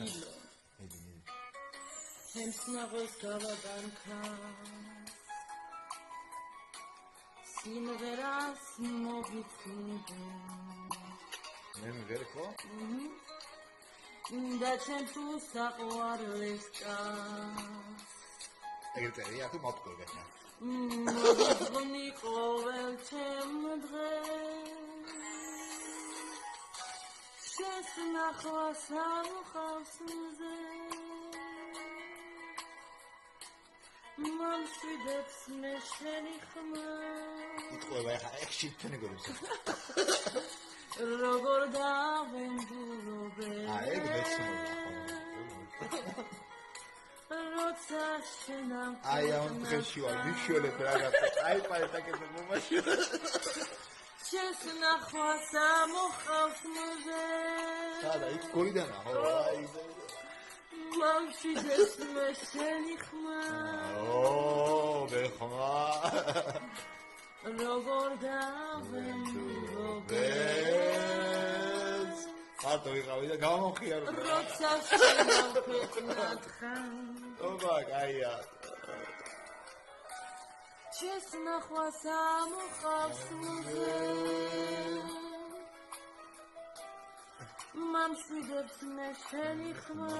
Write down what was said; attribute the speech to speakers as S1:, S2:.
S1: ილო ჩემს ნაღოს გავაგანქა სიმღერას მოგიწვიდე
S2: მე მივერი ხო?
S1: და ჩემს უსაყვარლეს წას
S2: ეგრე წერია თუ მოვტყუე ხა
S1: მოგიწვნი ყოველ ჩემ დღეს შენს ნახვას ამხავს მზე მომშვიდებს მე შენი ხმა
S2: იტყუება ხა ეგ შიფთენი გულებს
S1: როგორ დავენგურობე
S2: ეგ მეცნობა
S1: როცა შენამ
S2: აი ამ დღეში ვარ ვიშველებ რაღაცა აი პაეტაკეზე მომაში
S1: შენს ნახვას ამოხავს მზე
S2: სადა იქ გოლიდანა ხო აი
S1: მომშვიდებს მე შენი ხმა
S2: მე ხმა
S1: როგორ დავენგურობე
S2: არტო ვიყავი და გამომხიარო
S1: როცა შენამ ქვეყნად ხარ
S2: ობა კაია
S1: შენს ნახვას ამოხავს მზე მომშვიდებს მე შენი ხმა